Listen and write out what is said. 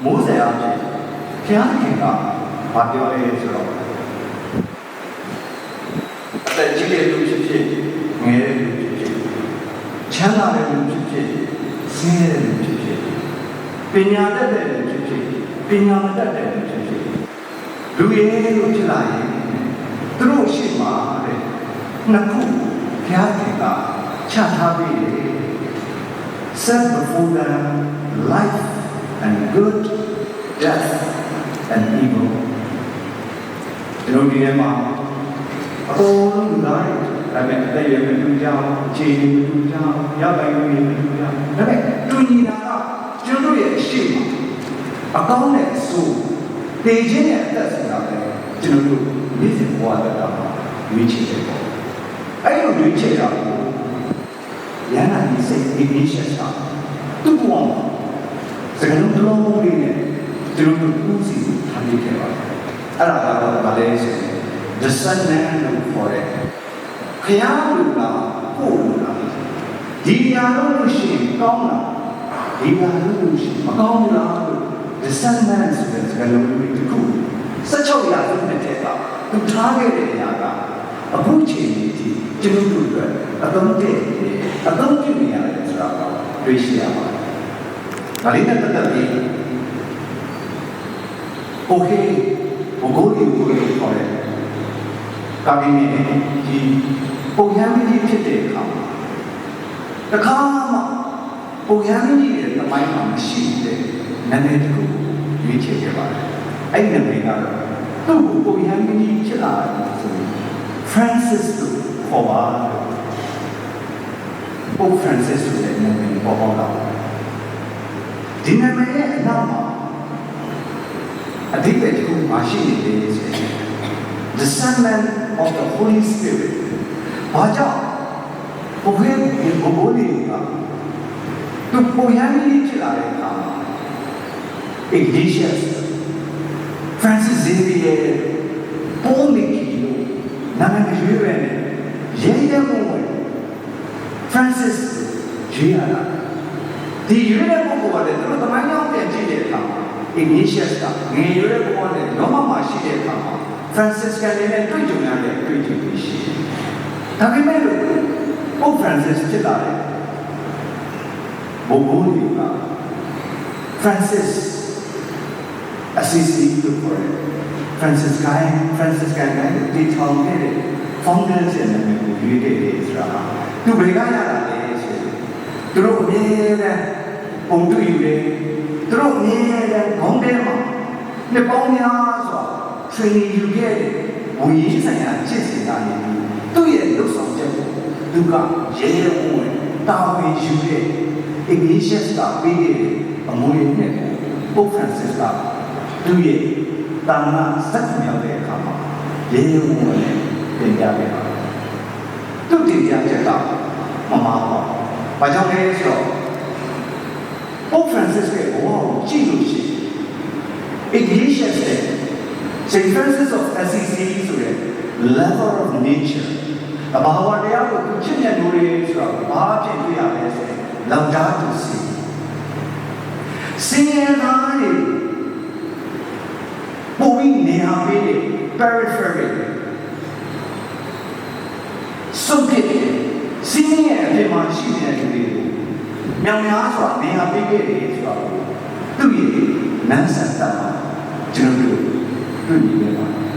မိုးစရာဖြစ်ဘုရားခင်ကဘာပြောလဲဆိုတော့အသက်ကြီးတဲ့လူဖြစ်ဖြစ်ငယ်တဲ့လူဖြစ်ဖြစ်ချမ်းသာတဲ့လူဖြစ်ဖြစ်ဆင်းရဲတဲ့လူဖြစ်ဖြစ်ပညာတတ်တဲ့လူဖြစ်ဖြစ်ပညာမတတ်တဲ့လူဖြစ်ဖြစ်လူရင်းလို့ဖြစ်လာရင်သူတို့ရှိမှတဲ့နှစ်ခုဘုရားခင်ကချထားပေးတယ် set before them life and good, death and evil. ကျွန်တော်ဒီထဲမှာအပေါ်လုံးလူသားတွေဒါပေမဲ့အသက်အရွယ်မတူကြဘူးအခြေအနေမတူကြဘူးရပိုင်မှုတွေမတူကြဘူးဒါပေမဲ့တူညီတာကကျွန်တော်ရဲ့အရှိမအကောင်းနဲ့အဆိုးတေခြင်းနဲ့အသက်ဆိုတာပဲကျွန်တော်တို့နေ့စဉ်ဘဝတတာရွေးချယ်တယ်ပေါ့အဲ့လိုရွေးချယ်တာကိုရဟန္တာဒီစိတ်ဒီနေ့ဆက်တာသူ့ဘဝမှာစကလုံးလုံးလေးနဲ့ကျွန်တော်တို့ဦးစီးထားပြီးခဲ့ပါတယ်အဲ့ဒါကတော့ဗာလဲဆိုရင် discernment လို့ခေါ်တယ်ခရမ်းလူကကိုယ်လူကဒီညာလို့ရှိရင်ကောင်းလားဒီညာလို့ရှိရင်မကောင်းဘူးလားလို့ discernment ဆိုတဲ့စကလုံးလေးတစ်ခု16ရာစုနှစ်တည်းကသူထားခဲ့တဲ့အရာကအခုချိန်ကြီးကျွန်တော်တို့အတွက်အသုံးတည့်အသုံးပြုနေရတယ်ဆိုတာကိုတွေ့ရှိရပါတယ်ဒါလေးနဲ့ပတ်သက်ပြီး okay ဘုဂိုလ်ကိုခေါ်တယ်ကာမင်းနဲ့ဒီပုံရမ်းကြီးဖြစ်တဲ့အခါတခါမှပုံရမ်းကြီးရဲ့သမိုင်းမှာမရှိတဲ့နာမည်တစ်ခုရွေးချယ်ခဲ့ပါတယ်အဲ့ဒီနာမည်ကတော့သူ့ကိုပုံရမ်းကြီးဖြစ်လာတယ်ဆိုရင် Francis လို့ခေါ်ပါPope Francis ဆိုတဲ့နာမည်ပေါ်ပေါက်လာဒီနာမည်ရဲ့အနောက်မှာအဓိပ္ပာယ်တစ်ခုမရှိနေတယ်ဆိုရင် discernment of the Holy Spirit ဘာကြောင့်ဘုရားရဲ့ဘုရားလေးကသူပေါ်ရမ်းကြီးဖြစ်လာတဲ့အခါမှာ Ignatius Francis Xavier Paul Nicky နာမည်ရွေးရတဲ့ရဲရဲမဝင် Francis ရွေးရတာဒီရွေးတဲ့ပုဂ္ဂိုလ်ကလည်းသူတို့သမိုင်းကြောင်းပြန်ကြည့်တဲ့အခါမှာ Ignatius ကငယ်ရွယ်တဲ့ဘဝနဲ့လောကမှာရှိတဲ့အခါမှာ Francis ကလည်းတွေ့ကြုံရတဲ့တွေ့ကြုံပြီးရှိတယ်။ဒါပေမဲ့ Pope Francis ဖြစ်လာတဲ့ဘုဂိုလ်ကြီးက Francis Assisi လို့ခေါ်တယ်။ Francis ကဒီထောင်ခဲ့တဲ့ founder ရဲ့နာမည်ကိုရွေးခဲ့တယ်ဆိုတာသူဘယ်ကရတာလဲဆိုရင်သူတို့အမြဲတမ်းပုံတွေ့ယူတယ်သူတို့အမြဲတမ်းခေါင်းထဲမှာနှစ်ပေါင်းများစွာ training ယူခဲ့တဲ့ဝိညာဉ်ဆိုင်ရာကျင့်စဉ်ကနေပြီးသူ့ရဲ့လှုပ်ဆောင်ချက်ကိုသူကရဲရဲဝံ့ဝံ့တာဝန်ယူတဲ့ Ignatius ကပေးခဲ့တဲ့အမွေအနှစ်ကို Pope Francis ကသူ့ရဲ့တာမန်စက်မြောက်တဲ့အခါမှာရဲရဲဝံ့ဝံ့နဲ့တင်ပြခဲ့တာသူ့တင်ပြချက်ကမမှားပါဘူး။ဘာကြောင့်လဲဆိုတော့ Pope Francis ရဲ့ဘဝကိုကြည့်လို့ရှိရင် Ignatius နဲ့ Saint Francis of Assisi ဆိုတဲ့ lover of nature အဘာဝတရားကိုသူချစ်မြတ်လို့လေဆိုတော့ဘာဖြစ်တွေ့ရလဲဆိုရင်လောင်တာသူစီစင်ရသားတွေပုံပြီးနေရာပေးတဲ့ periphery စုပ်ဖြစ်တဲ့စင်ရရဲ့အပြင်မှာရှိနေတဲ့လူတွေကိုမြောင်များစွာနေရာပေးခဲ့တယ်ဆိုတော့သူ့ရဲ့နန်းဆန်တာကျွန်တော်တို့တွေ့နေရပါတယ်